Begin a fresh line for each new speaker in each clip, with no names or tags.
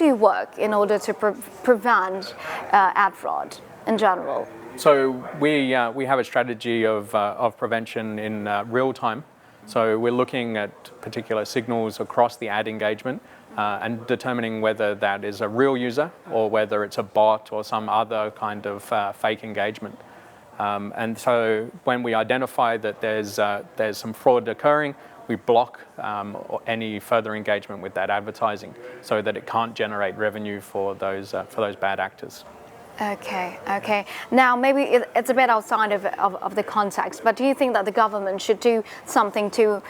do you work in order to prevent ad fraud in general?
So we have a strategy of prevention in real time. So we're looking at particular signals across the ad engagement and determining whether that is a real user or whether it's a bot or some other kind of fake engagement. And so when we identify that there's some fraud occurring, we block any further engagement with that advertising so that it can't generate revenue for those bad actors.
Okay. Now, maybe it's a bit outside of the context, but do you think that the government should do something to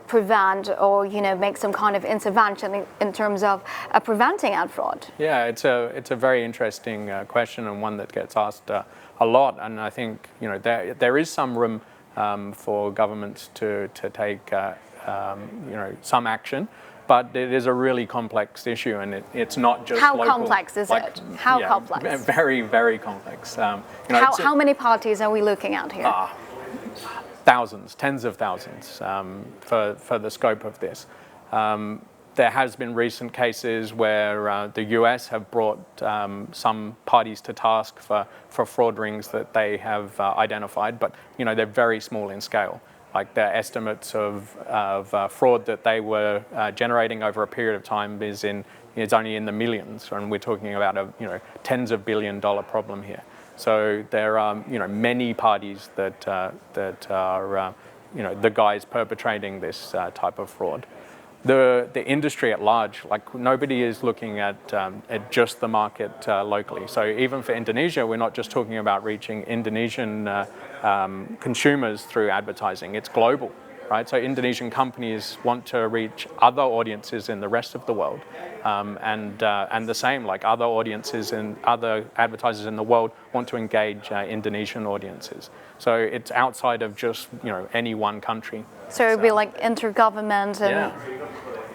prevent or, make some kind of intervention in terms of preventing ad fraud?
Yeah, it's a very interesting question and one that gets asked a lot. And I think, there is some room for governments to take, some action. But it is a really complex issue, and it's not just
How
local,
complex is it? How complex?
Very, very complex.
How many parties are we looking at here?
Thousands, tens of thousands for the scope of this. There has been recent cases where the US have brought some parties to task for fraud rings that they have identified, but they're very small in scale. Like their estimates of fraud that they were generating over a period of time is only in the millions, and we're talking about a tens of $billion problem here. So there are many parties that are the guys perpetrating this type of fraud. The industry at large, like nobody is looking at just the market locally. So even for Indonesia, we're not just talking about reaching Indonesian consumers through advertising. It's global, right? So Indonesian companies want to reach other audiences in the rest of the world, and the same, like other audiences and other advertisers in the world want to engage Indonesian audiences. So it's outside of just any one country.
So it'd be like intergovernment and.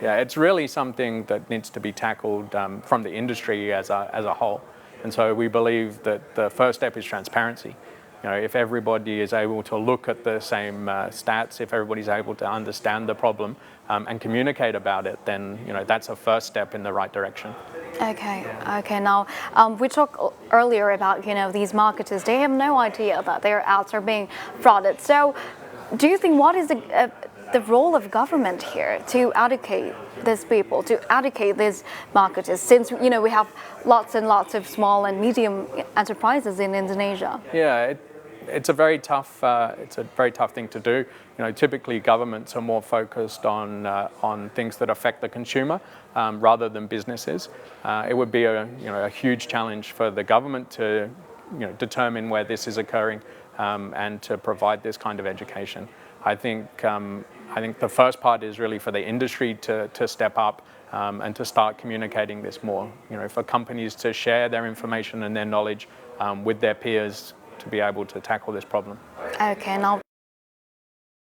Yeah, it's really something that needs to be tackled from the industry as a whole. And so we believe that the first step is transparency. If everybody is able to look at the same stats, if everybody's able to understand the problem and communicate about it, then that's a first step in the right direction.
Okay. Now, we talked earlier about these marketers. They have no idea that their ads are being frauded. So, do you think what is the role of government here to educate these people, to educate these marketers, since we have lots and lots of small and medium enterprises in Indonesia?
Yeah, it's a very tough thing to do. Typically governments are more focused on things that affect the consumer rather than businesses. It would be a huge challenge for the government to determine where this is occurring and to provide this kind of education. I think the first part is really for the industry to step up and to start communicating this more. For companies to share their information and their knowledge with their peers to be able to tackle this problem.
Okay, now